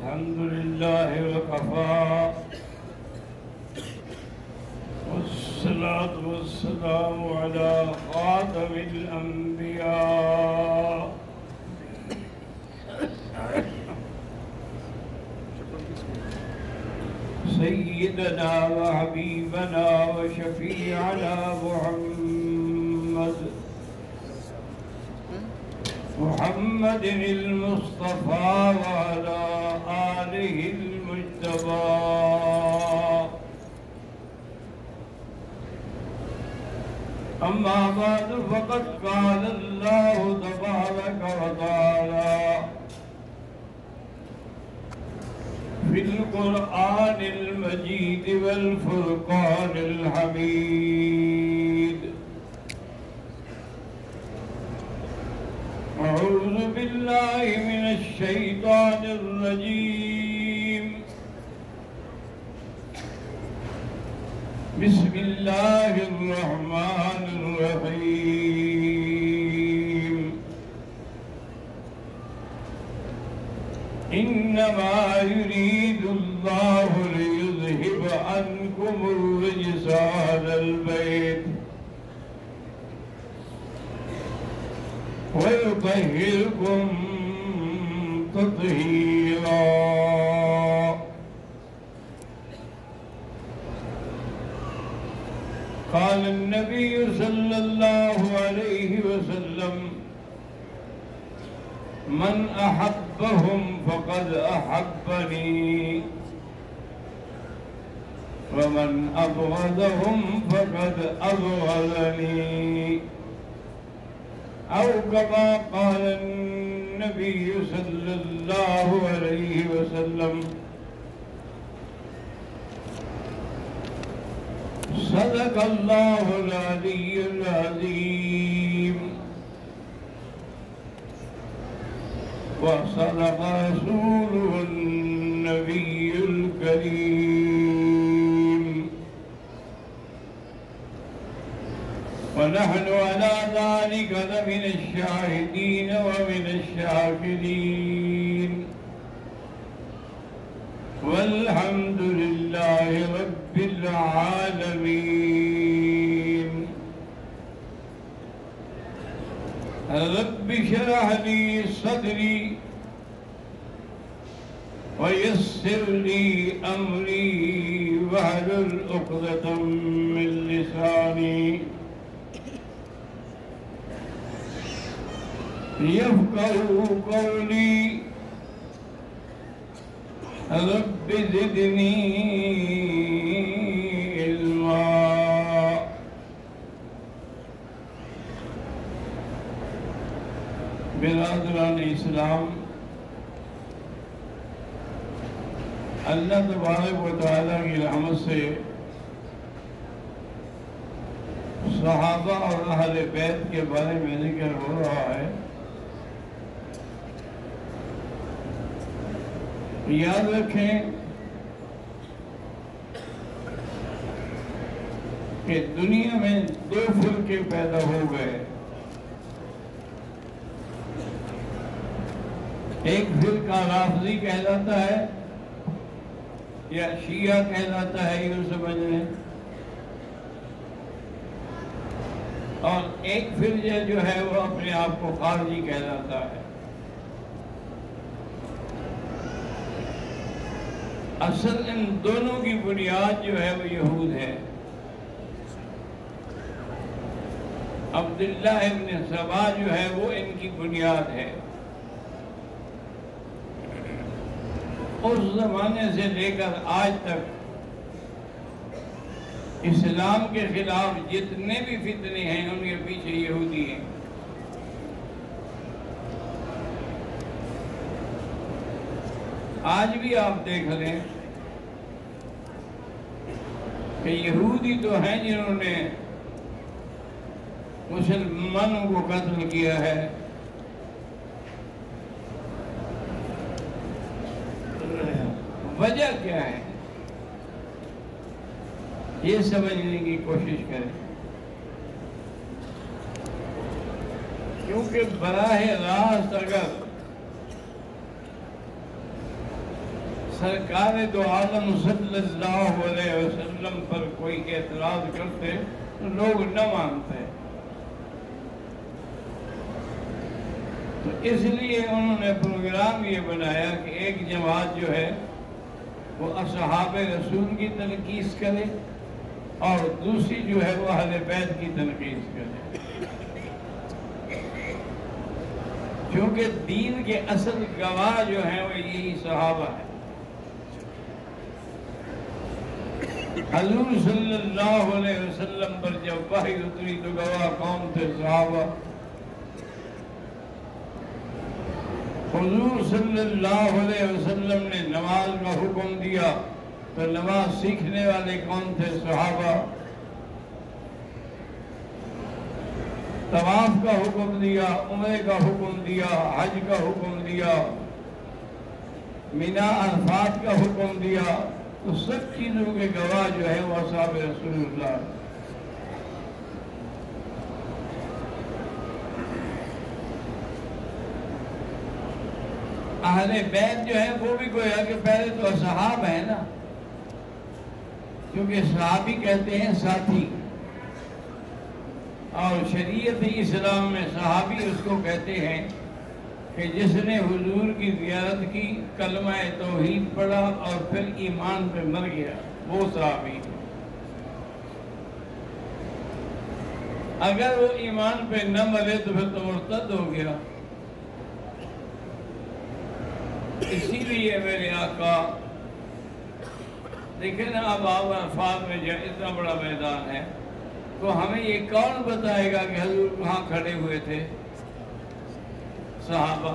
الحمد لله وكفى والصلاة والسلام على خاتم الأنبياء سيدنا وحبيبنا وشفيعنا محمد المصطفى وعلى آله المجتبى. أما بعد فقد قال الله تبارك وتعالى في القرآن المجيد والفرقان الحميد: أعوذ بالله من الشيطان الرجيم. بسم الله الرحمن الرحيم. إنما يريد الله ليذهب عنكم الرجس أهل البيت ويطهركم تطهيرا. قال النبي صلى الله عليه وسلم: من أحبهم فقد أحبني ومن أبغضهم فقد أبغضني، أو كما قال النبي صلى الله عليه وسلم. صدق الله العلي العظيم وصدق رسوله النبي الكريم، ونحن على ذلك لمن الشاهدين ومن الشاكرين، والحمد لله رب العالمين. رب اشرح لي صدري ويسر لي أمري واحلل عقدة من لساني يفقهوا قولي. رب زدني علما. برادران اسلام، اللہ تبارک و تعالیٰ کی رحمت سے صحابہ اور اہل بیت کے بارے میں ذکر ہو رہا ہے. یاد رکھیں کہ دنیا میں دو فرقے پیدا ہو گئے. ایک فرقہ رافضی کہلاتا ہے یا شیعہ کہلاتا ہے، یوں سمجھ لیں، اور ایک فرقہ جو ہے وہ اپنے آپ کو خارجی کہلاتا ہے. اصل ان دونوں کی بنیاد جو ہے وہ یہود ہے. عبداللہ ابن سبا جو ہے وہ ان کی بنیاد ہے. اس زمانے سے لے کر آج تک اسلام کے خلاف جتنے بھی فتنے ہیں ان کے پیچھے یہودی ہیں. آج بھی آپ دیکھ لیں کہ یہودی تو ہیں جنہوں نے مسلمانوں کو قتل کیا ہے، وجہ کیا ہے یہ سمجھنے کی کوشش کریں. کیونکہ براہ راست اگر سرکار دو عالم صلی اللہ علیہ وسلم پر کوئی اعتراض کرتے تو لوگ نہ مانتے، تو اس لیے انہوں نے پروگرام یہ بنایا کہ ایک جماعت جو ہے وہ اصحاب رسول کی تنقید کرے اور دوسری جو ہے وہ اہل بیت کی تنقید کرے، کیونکہ دین کے اصل گواہ جو ہیں وہ یہی صحابہ ہیں۔ حضور صلی اللہ علیہ وسلم پر جب وحی اتری تو گواہ کون تھے؟ صحابہ۔ حضور صلی اللہ علیہ وسلم نے نماز کا حکم دیا تو نماز سیکھنے والے کون تھے؟ صحابہ۔ طواف کا حکم دیا، عمرے کا حکم دیا، حج کا حکم دیا، مینا عرفات کا حکم دیا، تو سب چیزوں کے گواہ جو ہے وہ اصحاب رسول اللہ۔ اہل بیت جو ہے وہ بھی گویا کہ پہلے تو اصحاب ہیں نا، کیونکہ صحابی کہتے ہیں ساتھی، اور شریعت اسلام میں صحابی اس کو کہتے ہیں کہ جس نے حضور کی زیارت کی، کلمہ توحید پڑھا اور پھر ایمان پہ مر گیا، وہ صحابی۔ اگر وہ ایمان پہ نہ مرے تو پھر تو مرتد ہو گیا۔ اسی لیے میرے آقا دیکھیں نا، اب آپ عرفات میں جو اتنا بڑا میدان ہے تو ہمیں یہ کون بتائے گا کہ حضور کہاں کھڑے ہوئے تھے؟ صحابہ۔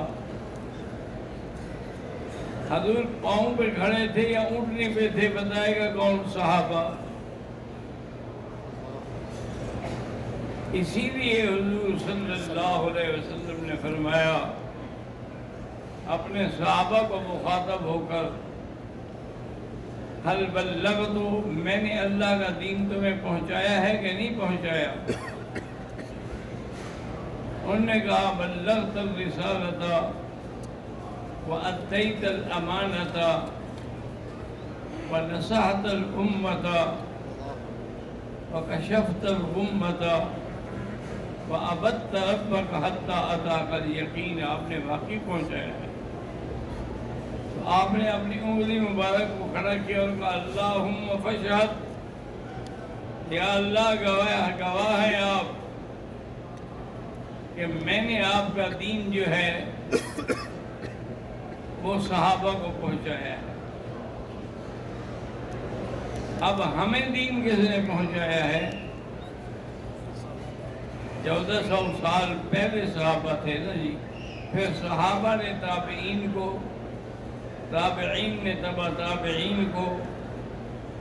حضور پاؤں پہ کھڑے تھے یا اونٹنے پہ تھے، بتائے گا کون؟ صحابہ۔ اسی لیے حضور صلی اللہ علیہ وسلم نے فرمایا اپنے صحابہ کو مخاطب ہو کر، حل بلغت، میں نے اللہ کا دین تمہیں پہنچایا ہے کہ نہیں پہنچایا؟ انہوں نے کہا بلغت الرسالۃ وأديت الأمانة ونصحت الأمة وكشفت الغمة وعبدت ربك حتى أتاك اليقين۔ آپ نے واقعی پہنچایا ہے۔ تو آپ نے اپنی انگلی مبارک کو کھڑا کیا اور کہا اللہم فاشہد، یا اللہ گواہ ہے آپ کہ میں نے آپ کا دین جو ہے وہ صحابہ کو پہنچایا ہے۔ اب ہمیں دین کس نے پہنچایا ہے؟ 1400 سال پہلے صحابہ تھے نا جی، پھر صحابہ نے تابعین کو، تابعین نے تبع تابعین کو،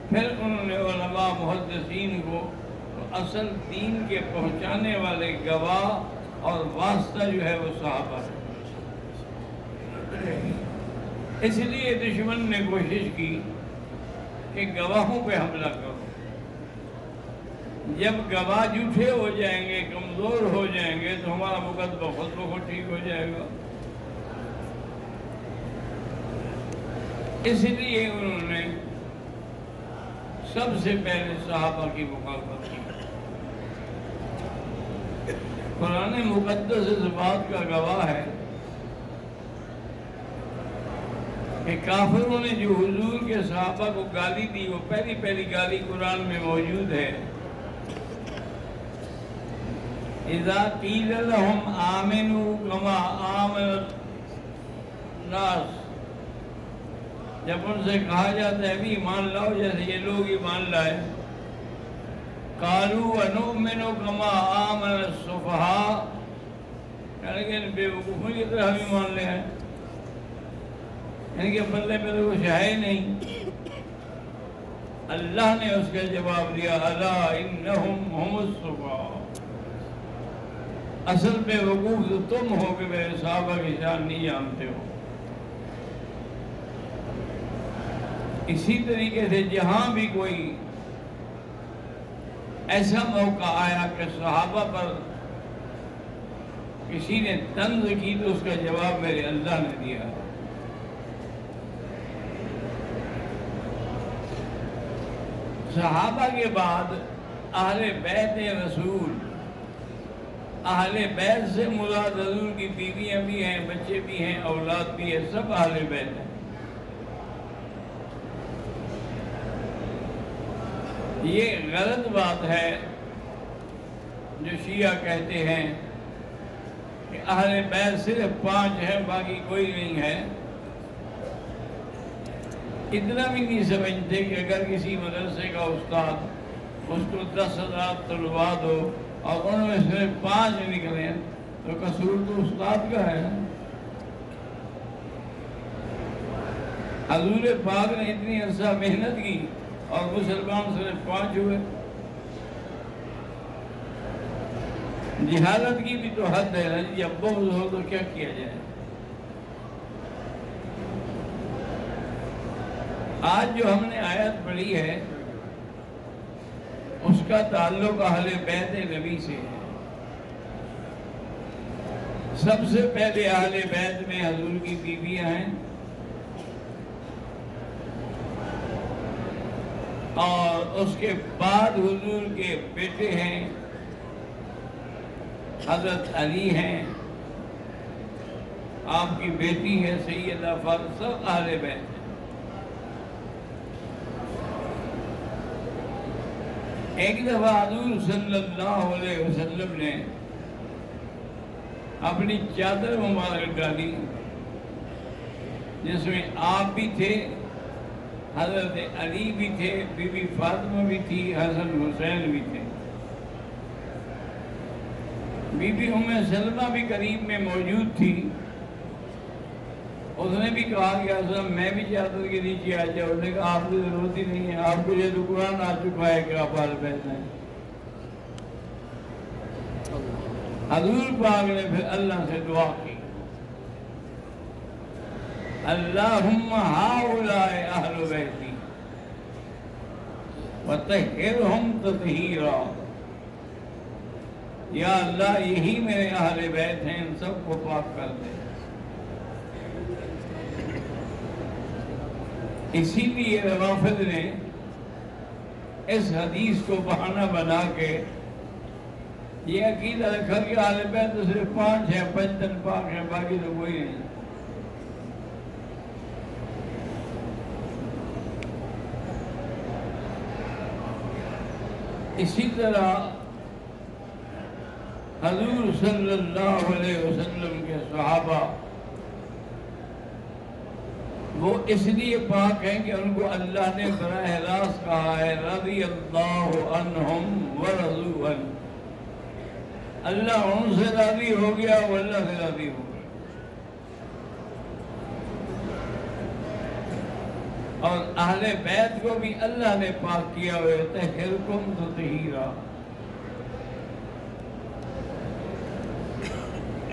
پھر انہوں نے علماء محدثین کو، تو اصل دین کے پہنچانے والے گواہ اور واسطہ جو ہے وہ صحابہ ہے۔ اس لیے دشمن نے کوشش کی کہ گواہوں پہ حملہ کرو، جب گواہ جھوٹے ہو جائیں گے، کمزور ہو جائیں گے، تو ہمارا مقدمہ خود بخود ٹھیک ہو جائے گا۔ اس لیے انہوں نے سب سے پہلے صحابہ کی مخالفت کی۔ قرآن مقدس اس بات کا گواہ ہے کہ کافروں نے جو حضور کے صحابہ کو گالی دی، وہ پہلی گالی قرآن میں موجود ہے۔ اذا قیل لهم آمنوا كما آمن الناس، جب ان سے کہا جاتا ہے بھی ایمان لاؤ جیسے یہ لوگ ایمان لائے، قالوا ونؤمن كما آمن السفهاء، کہنے کہ بے وقوفوں کی طرح ہم ایمان لے ہیں، یعنی کہ بلے میں تو کچھ ہے نہیں۔ اللہ نے اس کا جواب دیا الا انہم هم السفهاء، اصل بے وقوف تو تم ہو کہ میرے صحابہ کی شان نہیں جانتے ہو۔ اسی طریقے سے جہاں بھی کوئی ایسا موقع آیا کہ صحابہ پر کسی نے طنز کی، تو اس کا جواب میرے اللہ نے دیا۔ صحابہ کے بعد اہل بیت رسول، اہل بیت سے مراد حضور کی بیویاں بھی ہیں، بچے بھی ہیں، اولاد بھی ہیں، سب اہل بیت ہیں۔ یہ غلط بات ہے جو شیعہ کہتے ہیں کہ اہل بیت صرف 5 ہیں، باقی کوئی نہیں ہے۔ اتنا بھی نہیں سمجھتے کہ اگر کسی مدرسے کا استاد اس کو 10,000 طلباء دو اور ان میں صرف 5 نکلیں تو قصور تو استاد کا ہے۔ حضور پاک نے اتنی عرصہ محنت کی اور مسلمان صرف 5 ہوئے۔ جہالت کی بھی تو حد ہے نا جی، اب بغض ہو تو کیا کیا جائے۔ آج جو ہم نے آیت پڑھی ہے اس کا تعلق اہل بیت نبی سے ہے۔ سب سے پہلے اہل بیت میں حضور کی بیویاں ہیں اور اس کے بعد حضور کے بیٹے ہیں، حضرت علی ہیں، آپ کی بیٹی ہے سیدہ فاطمہ، سب اہل بیت ہیں۔ ایک دفعہ حضور صلی اللہ علیہ وسلم نے اپنی چادر مبارک ڈالی جس میں آپ بھی تھے، حضرت علی بھی تھے، بی بی فاطمہ بھی تھی، حسن حسین بھی تھے، بی بی ام سلمہ بھی قریب میں موجود تھی۔ اس نے بھی کہا کہ حضرت میں بھی چادر کے نیچے آ جاؤ۔ اس نے کہا آپ کی ضرورت ہی نہیں ہے، آپ کو یہ تو قرآن آ چکا ہے کہ آپ اہل بیت ہیں۔ حضور پاک نے پھر اللہ سے دعا کی، اللہم ہؤلاء اہل بیتی وطہرہم تطہیرا، یا اللہ یہی میرے اہل بیت ہیں، ان سب کو پاک کر دے۔ اسی لیے روافض نے اس حدیث کو بہانہ بنا کے یہ عقیدہ رکھا کہ اہل بیت تو صرف 5 ہیں، 5 تن پاک ہیں، باقی تو کوئی نہیں۔ اسی طرح حضور صلی اللہ علیہ وسلم کے صحابہ وہ اس لیے پاک ہیں کہ ان کو اللہ نے براہ راست کہا ہے رضی اللہ عنہم ورضوا عنہ، اللہ ان سے راضی ہو گیا، وہ اللہ سے راضی ہو گیا۔ اور اہل بیت کو بھی اللہ نے پاک کیا ہوئے طہرکم تطہیرا۔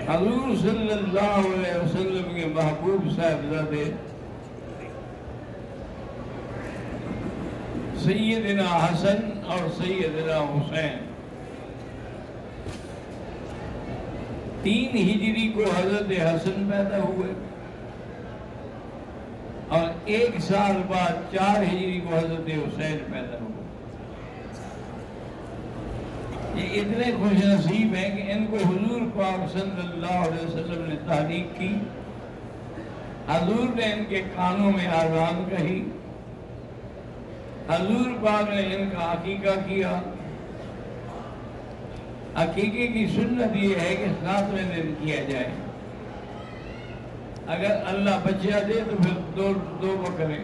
حضور صلی اللہ علیہ وسلم کے محبوب صاحبزادے سیدنا حسن اور سیدنا حسین 3 ہجری کو حضرت حسن پیدا ہوئے اور 1 سال بعد 4 ہجری کو حضرت حسین پیدا ہوئے۔ یہ اتنے خوش نصیب ہیں کہ ان کو حضور پاک صلی اللہ علیہ وسلم نے تحریک کی، حضور نے ان کے کانوں میں آذان کہی، حضور پاک نے ان کا عقیقہ کیا۔ عقیقے کی سنت یہ ہے کہ 7ویں دن کیا جائے، اگر اللہ بچہ دے تو پھر 2 بکرے،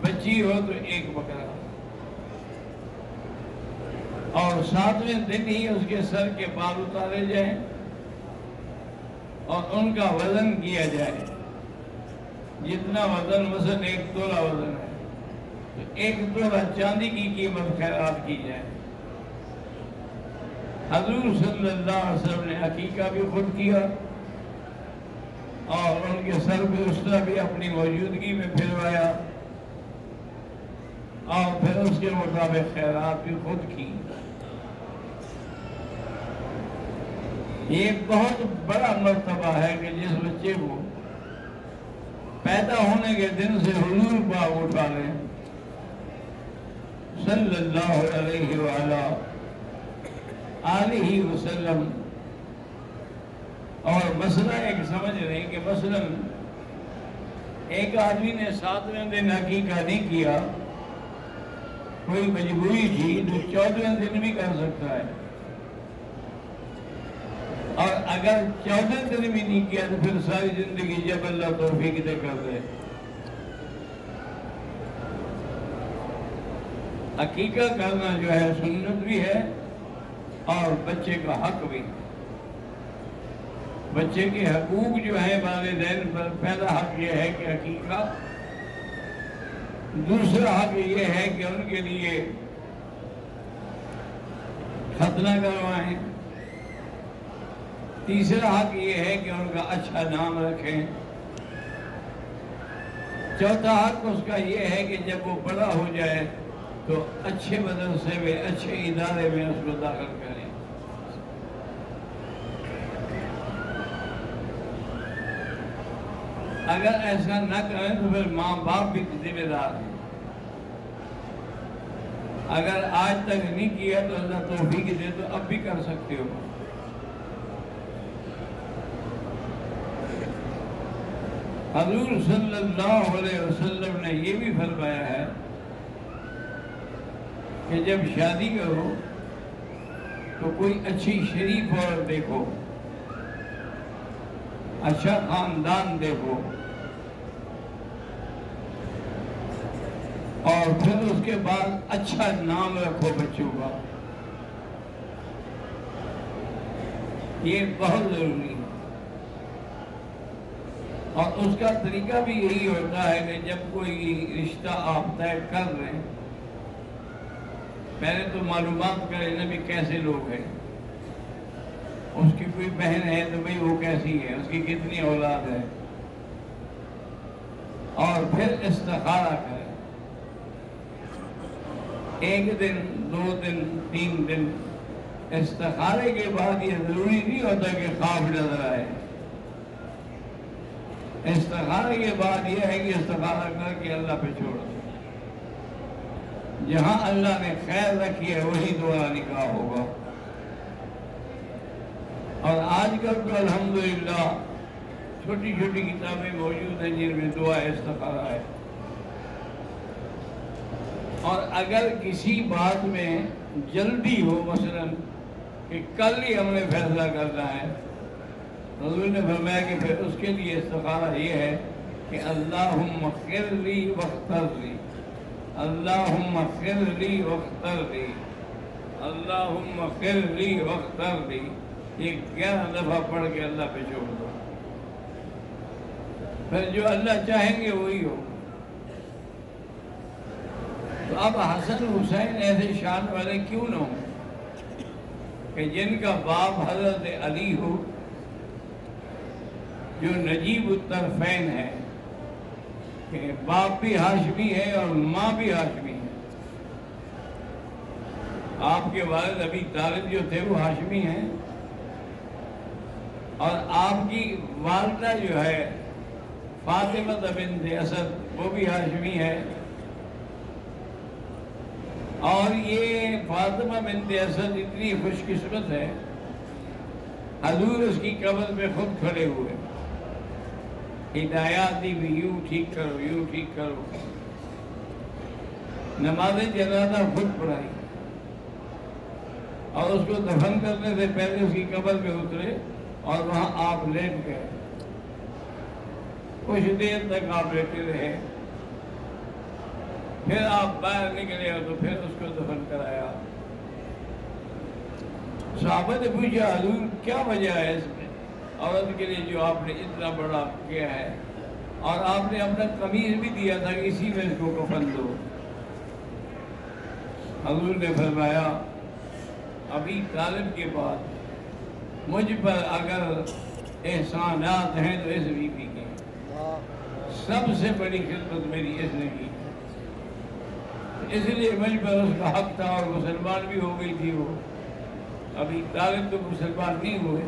بچی ہو تو 1 بکرا، اور 7ویں دن ہی اس کے سر کے بال اتارے جائیں اور ان کا وزن کیا جائے، جتنا وزن مثلا 1 تولہ وزن ہے تو 1 تولہ چاندی کی قیمت خیرات کی جائے۔ حضور صلی اللہ علیہ وسلم نے عقیقہ بھی خود کیا اور ان کے سر پہ اس طرح بھی اپنی موجودگی میں پھروایا اور پھر اس کے مطابق خیرات بھی خود کی۔ یہ بہت بڑا مرتبہ ہے کہ جس بچے کو پیدا ہونے کے دن سے حضور پاک اٹھا لیں، صلی اللہ علیہ وآلہ آلہ وسلم. اور مسئلہ ایک سمجھ رہے ہیں کہ مثلاً ایک آدمی نے 7ویں دن عقیقہ نہیں کیا، کوئی مجبوری تھی، تو 14ویں دن بھی کر سکتا ہے. اور اگر 14 دن بھی نہیں کیا تو پھر ساری زندگی جب اللہ توفیق دے کر دے. عقیقہ کرنا جو ہے سنت بھی ہے اور بچے کا حق بھی. بچے کے حقوق جو ہیں والدین پر، پہلا حق یہ ہے کہ عقیقہ، دوسرا حق یہ ہے کہ ان کے لیے ختنہ کروائیں، تیسرا حق یہ ہے کہ ان کا اچھا نام رکھیں، چوتھا حق اس کا یہ ہے کہ جب وہ بڑا ہو جائے تو اچھے مدرسے میں، اچھے ادارے میں اس کو داخل کریں. اگر ایسا نہ کریں تو پھر ماں باپ بھی ذمہ دار ہیں. اگر آج تک نہیں کیا تو اللہ توفیق دے تو اب بھی کر سکتے ہو. حضور صلی اللہ علیہ وسلم نے یہ بھی فرمایا ہے کہ جب شادی کرو تو کوئی اچھی شریف عورت دیکھو، اچھا خاندان دیکھو، اور پھر اس کے بعد اچھا نام رکھو بچوں کا. یہ بہت ضروری ہے. اور اس کا طریقہ بھی یہی ہوتا ہے کہ جب کوئی رشتہ آپ طے کر رہے ہیں، پہلے تو معلومات کریں نا بھی کیسے لوگ ہیں. اس کی کوئی بہن ہے تو بھئی وہ کیسی ہے، اس کی کتنی اولاد ہے، اور پھر استخارہ کریں. 1 دن 2 دن 3 دن استخارے کے بعد یہ ضروری نہیں ہوتا کہ خواب نظر آئے. استخارے کے بعد یہ ہے کہ استخارہ کر کے اللہ پہ چھوڑ دو. جہاں اللہ نے خیر رکھی ہے وہی دوبارہ نکاح ہوگا. اور آج کل تو الحمدللہ چھوٹی چھوٹی کتابیں موجود ہیں جن میں دعا استخارہ ہے. اور اگر کسی بات میں جلدی ہو، مثلا کہ کل ہی ہم نے فیصلہ کرنا ہے، حضور نے فرمایا کہ پھر اس کے لیے استخارہ یہ ہے کہ اللہم اغفر لی واختر لی، اللہم اغفر لی واختر لی، اللہم اغفر لی واختر لی. یہ 11 دفعہ پڑھ کے اللہ پہ چھوڑ دو، پھر جو اللہ چاہیں گے وہی ہو. تو اب حسن حسین ایسے شان والے کیوں نہ ہوں کہ جن کا باپ حضرت علی ہو، جو نجیب الطرفین ہے، کہ باپ بھی ہاشمی ہے اور ماں بھی ہاشمی ہے. آپ کے والد ابی طالب جو تھے وہ ہاشمی ہیں، اور آپ کی والدہ جو ہے فاطمہ بنت اسد وہ بھی ہاشمی ہے. اور یہ فاطمہ بنت اسد اتنی خوش قسمت ہے، حضور اس کی قبر پہ خود کھڑے ہوئے، ہدایات دی بھی، یوں ٹھیک کرو، یوں ٹھیک کرو. نماز جنازہ خود پڑھائی، اور اس کو دفن کرنے سے پہلے اس کی قبر پہ اترے اور وہاں آپ لیٹ گئے. کچھ دیر تک آپ لیٹے رہے، پھر آپ باہر نکلے اور تو پھر اس کو دفن کرایا. صحابہ نے پوچھا حضور کیا وجہ ہے اس میں، عورت کے لیے جو آپ نے اتنا بڑا کیا ہے، اور آپ نے اپنا قمیص بھی دیا تھا کہ اسی میں اس کو کفن دو. حضور نے فرمایا ابھی طالب کے بعد مجھ پر اگر احسانات ہیں تو اس بیوی کے، سب سے بڑی خدمت میری اس نے کی، اس لیے مجھ پر اس کا حق تھا. اور مسلمان بھی ہو گئی تھی وہ، ابھی طالب تو مسلمان نہیں ہوئے.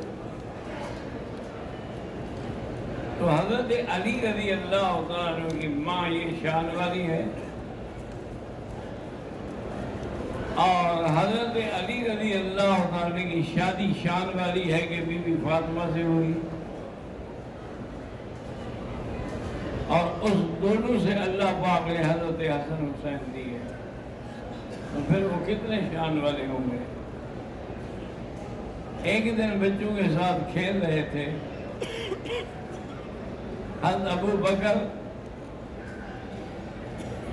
تو حضرت علی رضی اللہ تعالیٰ عنہ کی ماں یہ شان والی ہے اور حضرت علی رضی اللہ تعالی کی شادی شان والی ہے کہ بی بی فاطمہ سے ہوئی، اور اس دونوں سے اللہ پاک نے حضرت حسن حسین دی ہے، تو پھر وہ کتنے شان والے ہوں گے۔ ایک دن بچوں کے ساتھ کھیل رہے تھے، حضرت ابو بکر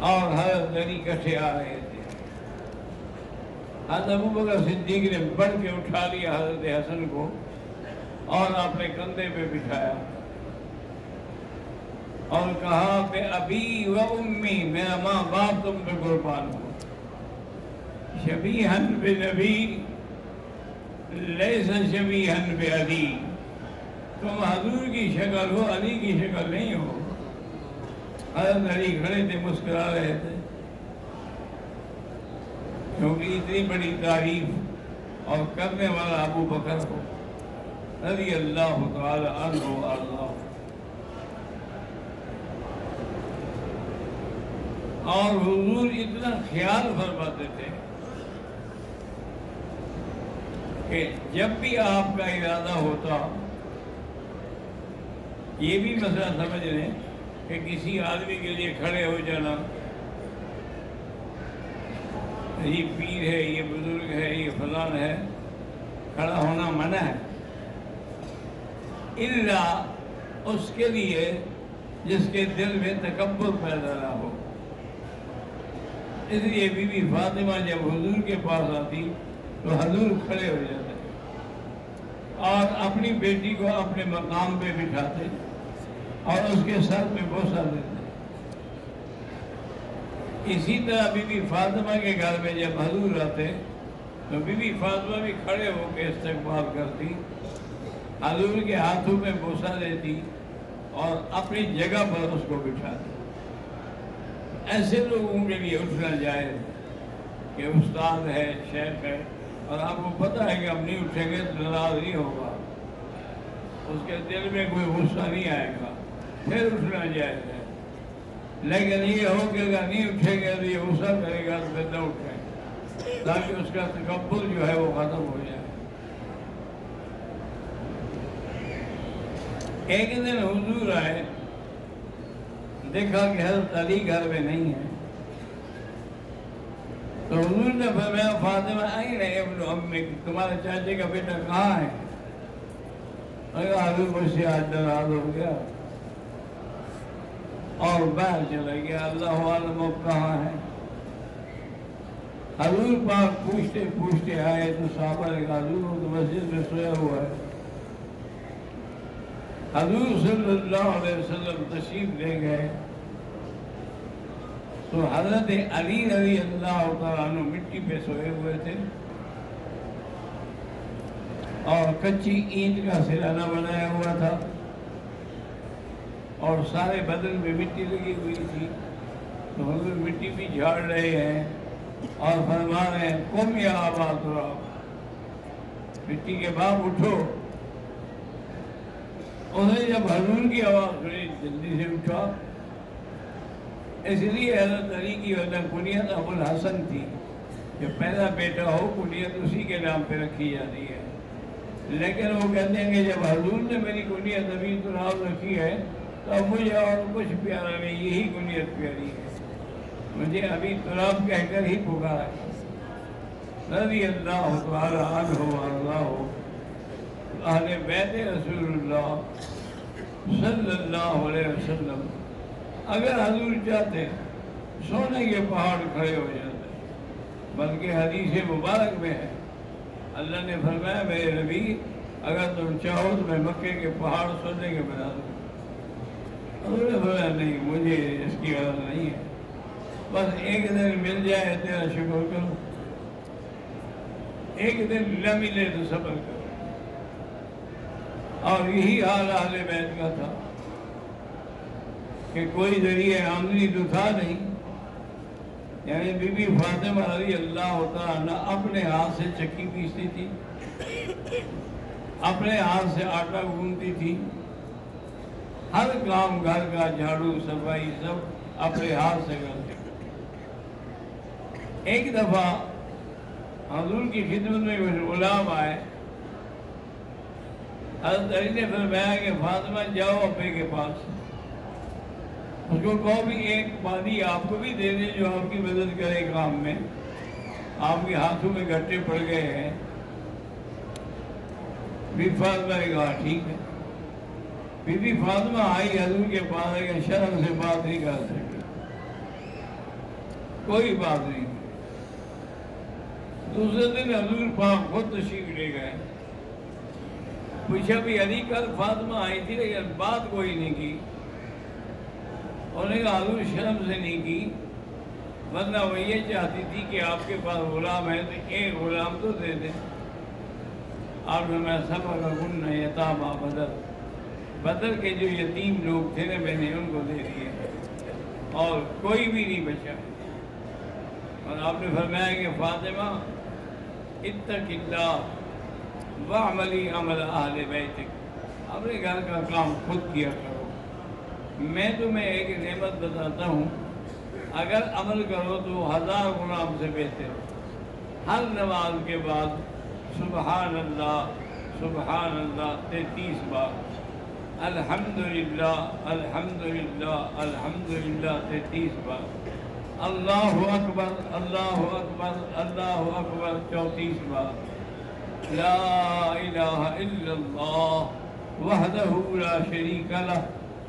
اور حضرت علی کٹھے آ رہے تھے۔ حضرت ابو بکر صدیق نے بڑھ کے اٹھا لیا حضرت حسن کو اور اپنے کندھے پہ بٹھایا اور کہا کہ ابی و امی، میرا ماں باپ تم پہ قربان ہو، شبیہن بنبی لیس شبیہن بعلی، تم حضور کی شکل ہو، علی کی شکل نہیں ہو۔ حضرت علی کھڑے تھے، مسکرا رہے تھے، کیونکہ اتنی بڑی تعریف اور کرنے والا ابو بکر ہو رضی اللہ تعالی عنہ اللہ۔ اور حضور اتنا خیال فرماتے تھے کہ جب بھی آپ کا ارادہ ہوتا، یہ بھی مسئلہ سمجھ لیں کہ کسی آدمی کے لیے کھڑے ہو جانا، یہ پیر ہے، یہ بزرگ ہے، یہ فلان ہے، کھڑا ہونا منع ہے، الا اس کے لیے جس کے دل میں تکبر پیدا نہ ہو۔ اس لیے بی بی فاطمہ جب حضور کے پاس آتی تو حضور کھڑے ہو جاتے اور اپنی بیٹی کو اپنے مقام پہ بٹھاتے اور اس کے سر پہ بوسہ دیتے۔ اسی طرح بی بی فاطمہ کے گھر میں جب حضور آتے تو بی بی فاطمہ بھی کھڑے ہو کے استقبال کرتی، حضور کے ہاتھوں میں بوسہ دیتی اور اپنی جگہ پر اس کو بٹھاتی۔ ایسے لوگوں کے لیے اٹھنا جائز کہ استاد ہے، شیخ ہے، اور آپ کو پتہ ہے کہ ہم نہیں اٹھیں گے تو ناراض نہیں ہوگا، اس کے دل میں کوئی غصہ نہیں آئے گا، پھر اٹھنا جائز ہے۔ لیکن یہ ہو کہ اگر نہیں اٹھیں گے تو یہ غصہ کرے گا تو پھر نہ اٹھیں، تاکہ اس کا تکبر جو ہے وہ ختم ہو جائے۔ ایک دن حضور آئے، دیکھا کہ حضرت علی گھر میں نہیں ہے، تو حضور نے فرمایا فاطمہ آئی رہے ابن امی، تمہارے چاچے کا بیٹا کہاں ہے؟ حضور مجھ سے آج ناراض ہو گیا اور باہر چلا گیا، اللہ عالم اب کہاں ہے۔ حضور پاک پوچھتے پوچھتے آئے تو صحابہ نے کہا حضور تو مسجد میں سویا ہوا ہے۔ حضور صلی اللہ علیہ وسلم تشریف لے گئے تو حضرت علی رضی اللہ تعالیٰ عنہ مٹی پہ سوئے ہوئے تھے اور کچی اینٹ کا سرانہ بنایا ہوا تھا اور سارے بدن میں مٹی لگی ہوئی تھی، تو حضور مٹی بھی جھاڑ رہے ہیں اور فرما رہے ہیں قم یا ابا تراب، مٹی کے باپ اٹھو۔ انہیں جب حضور کی آواز سنی جلدی سے اٹھا، اس لیے حضرت علی کی کنیت ابو الحسن تھی، جب پہلا بیٹا ہو کنیت اسی کے نام پہ رکھی جاتی ہے، لیکن وہ کہتے ہیں کہ جب حضور نے میری کنیت ابی تراب رکھی ہے تو اب مجھے اور کچھ پیارا نہیں، یہی کنیت پیاری ہے، مجھے ابی تراب کہہ کر ہی پکارا ہے۔ رضی اللہ تعالی عنہ وارضاہ اہل بیت رسول اللہ صلی اللہ علیہ وسلم اگر حضور چاہتے سونے کے پہاڑ کھڑے ہو جاتے، بلکہ حدیث مبارک میں ہے اللہ نے فرمایا میرے نبی اگر تم چاہو تو میں مکے کے پہاڑ سونے کے بنا دوں۔ حضور نے فرمایا نہیں، مجھے اس کی غرض نہیں ہے، بس ایک دن مل جائے تیرا شکر کرو، ایک دن نہ ملے تو صبر کرو۔ اور یہی حال اہل بیت کا تھا کہ کوئی ذریعہ آمدنی تو تھا نہیں، یعنی بی بی فاطمہ رضی اللہ تعالیٰ اپنے ہاتھ سے چکی پیستی تھی، اپنے ہاتھ سے آٹا گوندتی تھی، ہر کام گھر کا جھاڑو صفائی سب اپنے ہاتھ سے کرتی۔ ایک دفعہ حضور کی خدمت میں کچھ غلام آئے، حضرت علی نے فرمایا کہ فاطمہ جاؤ ابے کے پاس، اس کو کہو بھی ایک بادی آپ کو بھی دے دے جو آپ کی مدد کرے کام میں، آپ کے ہاتھوں میں گھٹے پڑ گئے ہیں۔ بی فاطمہ نے کہا ٹھیک ہے۔ بی بی فاطمہ آئی حضور کے پاس، لیکن شرم سے بات نہیں کر سکی، کوئی بات نہیں۔ دوسرے دن حضور پاک خود تشریف لے گئے، پوچھا بھی علی کل فاطمہ آئی تھی لیکن بات کوئی نہیں کی، انہوں نے کہا حضور شرم سے نہیں کی، ورنہ وہ یہ چاہتی تھی کہ آپ کے پاس غلام ہے تو ایک غلام تو دے دیں۔ آپ نے میں سبق گن یتاما بدر، بدر کے جو یتیم لوگ تھے نا میں نے ان کو دے دیے اور کوئی بھی نہیں بچا۔ اور آپ نے فرمایا کہ فاطمہ اتق اللہ وعملی عمل اہل بیتک، اپنے گھر کا کام خود کیا کرو، میں تمہیں ایک نعمت بتاتا ہوں، اگر عمل کرو تو 1000 غلام سے بہتر۔ ہر نماز کے بعد سبحان اللہ 33 بار، الحمدللہ الحمدللہ الحمدللہ 33 بار، اللہ اکبر اللہ اکبر اللہ اکبر 34 بار، لا الہ الا اللہ وحدہ لا شریک لہ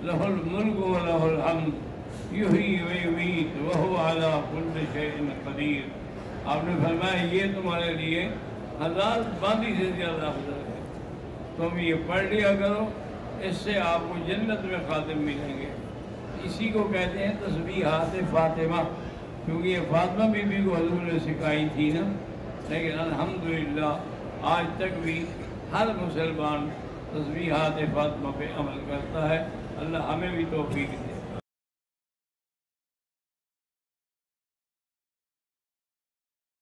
لہ الملک و لہ الحمد یحیی و یمیت وہو علی کل شیء قدیر۔ آپ نے فرمایا یہ تمہارے لیے 1000 باندی سے زیادہ افضل ہے، تم یہ پڑھ لیا کرو، اس سے آپ کو جنت میں خادم ملیں گے۔ اسی کو کہتے ہیں تسبیحات فاطمہ، کیونکہ یہ فاطمہ بی بی کو حضور نے سکھائی تھی نا، لیکن الحمدللہ آج تک بھی ہر مسلمان تسبیحات فاطمہ پہ عمل کرتا ہے۔ اللہ ہمیں بھی توفیق دے۔